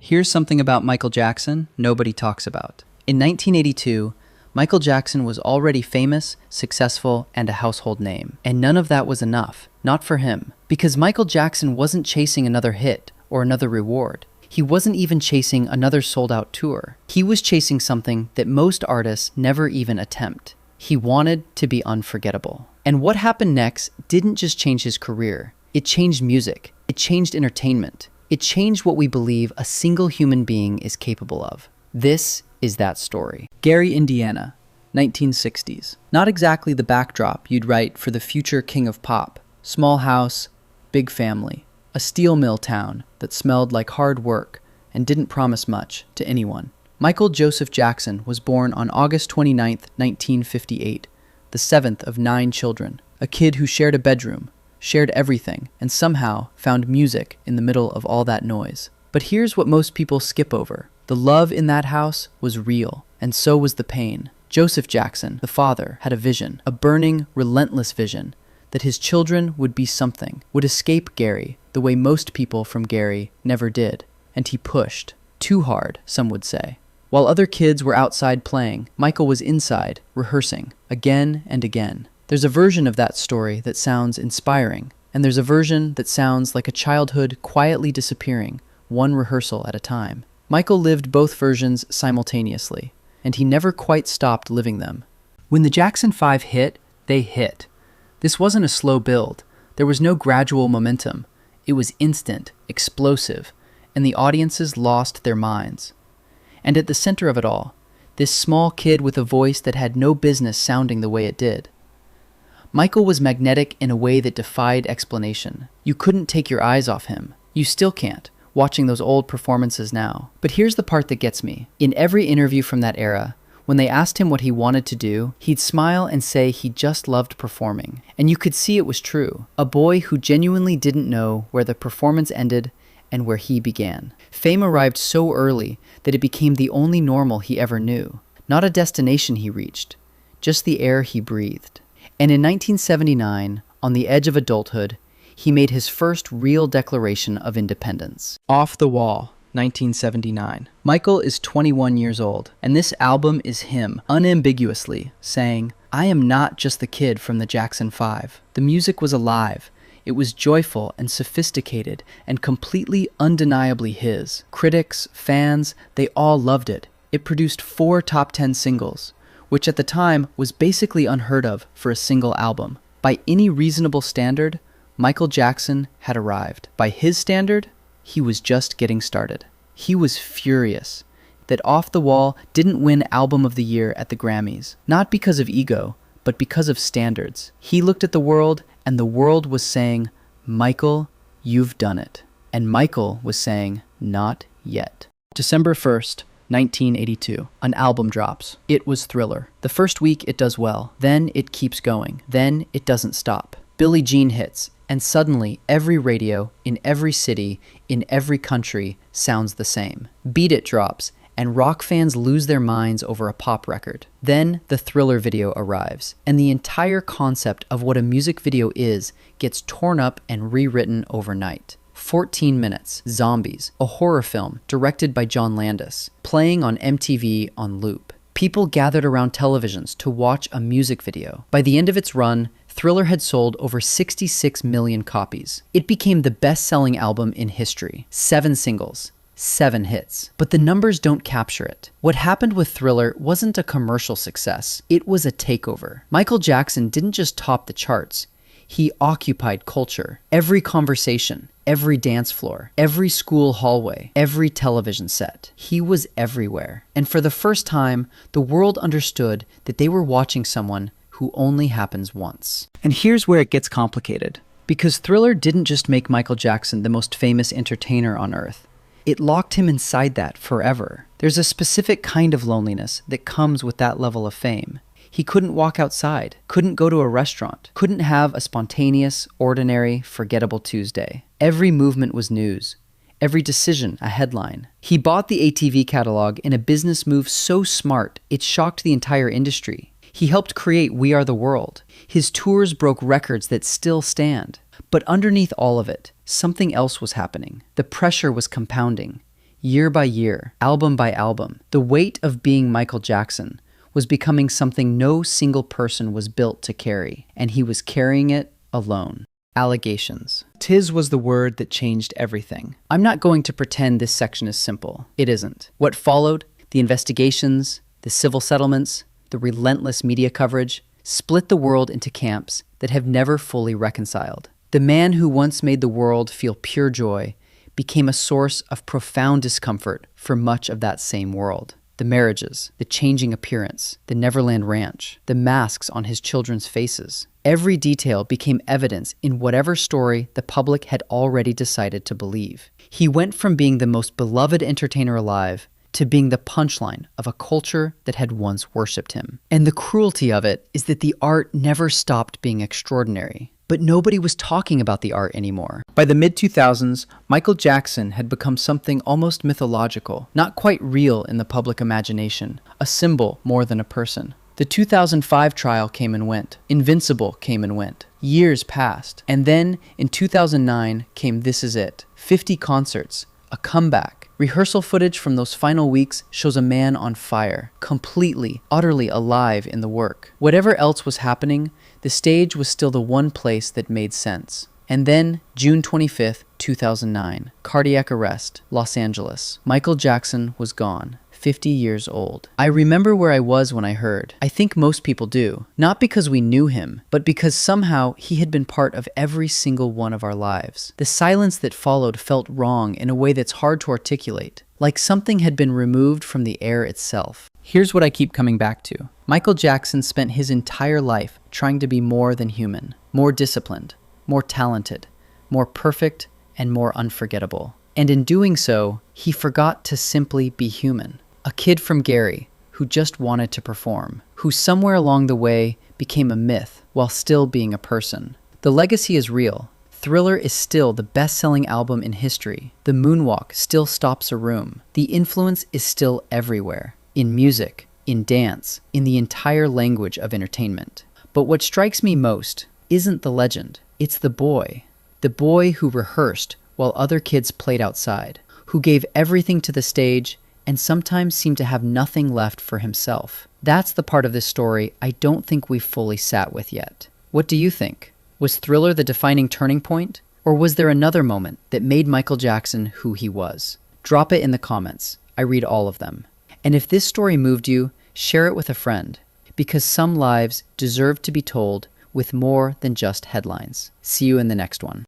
Here's something about Michael Jackson nobody talks about. In 1982, Michael Jackson was already famous, successful, and a household name. And none of that was enough. Not for him. Because Michael Jackson wasn't chasing another hit or another reward. He wasn't even chasing another sold-out tour. He was chasing something that most artists never even attempt. He wanted to be unforgettable. And what happened next didn't just change his career. It changed music. It changed entertainment. It changed what we believe a single human being is capable of. This is that story. Gary, Indiana, 1960s. Not exactly the backdrop you'd write for the future king of pop. Small house, big family. A steel mill town that smelled like hard work and didn't promise much to anyone. Michael Joseph Jackson was born on August 29, 1958, the seventh of 9 children. A kid who shared a bedroom, shared everything, and somehow found music in the middle of all that noise. But here's what most people skip over. The love in that house was real, and so was the pain. Joseph Jackson, the father, had a vision, a burning, relentless vision, that his children would be something, would escape Gary the way most people from Gary never did. And he pushed. Too hard, some would say. While other kids were outside playing, Michael was inside, rehearsing, again and again. There's a version of that story that sounds inspiring, and there's a version that sounds like a childhood quietly disappearing, one rehearsal at a time. Michael lived both versions simultaneously, and he never quite stopped living them. When the Jackson 5 hit, they hit. This wasn't a slow build. There was no gradual momentum. It was instant, explosive, and the audiences lost their minds. And at the center of it all, this small kid with a voice that had no business sounding the way it did. Michael was magnetic in a way that defied explanation. You couldn't take your eyes off him. You still can't, watching those old performances now. But here's the part that gets me. In every interview from that era, when they asked him what he wanted to do, he'd smile and say he just loved performing. And you could see it was true. A boy who genuinely didn't know where the performance ended and where he began. Fame arrived so early that it became the only normal he ever knew. Not a destination he reached, just the air he breathed. And in 1979, on the edge of adulthood, he made his first real declaration of independence. Off the Wall, 1979. Michael is 21 years old, and this album is him, unambiguously, saying, "I am not just the kid from the Jackson 5. The music was alive. It was joyful and sophisticated and completely undeniably his. Critics, fans, they all loved it. It produced 4 top 10 singles, which at the time was basically unheard of for a single album. By any reasonable standard, Michael Jackson had arrived. By his standard, he was just getting started." He was furious that Off the Wall didn't win Album of the Year at the Grammys, not because of ego, but because of standards. He looked at the world, and the world was saying, "Michael, you've done it." And Michael was saying, "Not yet." December 1st, 1982. An album drops. It was Thriller. The first week it does well. Then it keeps going. Then it doesn't stop. Billie Jean hits, and suddenly every radio, in every city, in every country, sounds the same. Beat It drops, and rock fans lose their minds over a pop record. Then the Thriller video arrives, and the entire concept of what a music video is gets torn up and rewritten overnight. 14 minutes, Zombies, a horror film directed by John Landis, playing on MTV on loop. People gathered around televisions to watch a music video. By the end of its run, Thriller had sold over 66 million copies. It became the best-selling album in history. 7 singles, 7 hits. But the numbers don't capture it. What happened with Thriller wasn't a commercial success. It was a takeover. Michael Jackson didn't just top the charts. He occupied culture. Every conversation, every dance floor, every school hallway, every television set. He was everywhere. And for the first time, the world understood that they were watching someone who only happens once. And here's where it gets complicated. Because Thriller didn't just make Michael Jackson the most famous entertainer on earth. It locked him inside that forever. There's a specific kind of loneliness that comes with that level of fame. He couldn't walk outside, couldn't go to a restaurant, couldn't have a spontaneous, ordinary, forgettable Tuesday. Every movement was news. Every decision a headline. He bought the ATV catalog in a business move so smart, it shocked the entire industry. He helped create We Are the World. His tours broke records that still stand. But underneath all of it, something else was happening. The pressure was compounding. Year by year, album by album, the weight of being Michael Jackson was becoming something no single person was built to carry, and he was carrying it alone. Allegations. 'Tis was the word that changed everything. I'm not going to pretend this section is simple. It isn't. What followed, the investigations, the civil settlements, the relentless media coverage, split the world into camps that have never fully reconciled. The man who once made the world feel pure joy became a source of profound discomfort for much of that same world. The marriages, the changing appearance, the Neverland Ranch, the masks on his children's faces. Every detail became evidence in whatever story the public had already decided to believe. He went from being the most beloved entertainer alive to being the punchline of a culture that had once worshipped him. And the cruelty of it is that the art never stopped being extraordinary. But nobody was talking about the art anymore. By the mid-2000s, Michael Jackson had become something almost mythological, not quite real in the public imagination, a symbol more than a person. The 2005 trial came and went. Invincible came and went. Years passed. And then, in 2009, came This Is It. 50 concerts, a comeback. Rehearsal footage from those final weeks shows a man on fire, completely, utterly alive in the work. Whatever else was happening, the stage was still the one place that made sense. And then, June 25th, 2009, cardiac arrest, Los Angeles. Michael Jackson was gone, 50 years old. I remember where I was when I heard. I think most people do. Not because we knew him, but because somehow he had been part of every single one of our lives. The silence that followed felt wrong in a way that's hard to articulate, like something had been removed from the air itself. Here's what I keep coming back to. Michael Jackson spent his entire life trying to be more than human, more disciplined, more talented, more perfect, and more unforgettable. And in doing so, he forgot to simply be human. A kid from Gary who just wanted to perform, who somewhere along the way became a myth while still being a person. The legacy is real. Thriller is still the best-selling album in history. The Moonwalk still stops a room. The influence is still everywhere. In music, in dance, in the entire language of entertainment. But what strikes me most isn't the legend. It's the boy. The boy who rehearsed while other kids played outside, who gave everything to the stage and sometimes seemed to have nothing left for himself. That's the part of this story I don't think we've fully sat with yet. What do you think? Was Thriller the defining turning point? Or was there another moment that made Michael Jackson who he was? Drop it in the comments. I read all of them. And if this story moved you, share it with a friend, because some lives deserve to be told with more than just headlines. See you in the next one.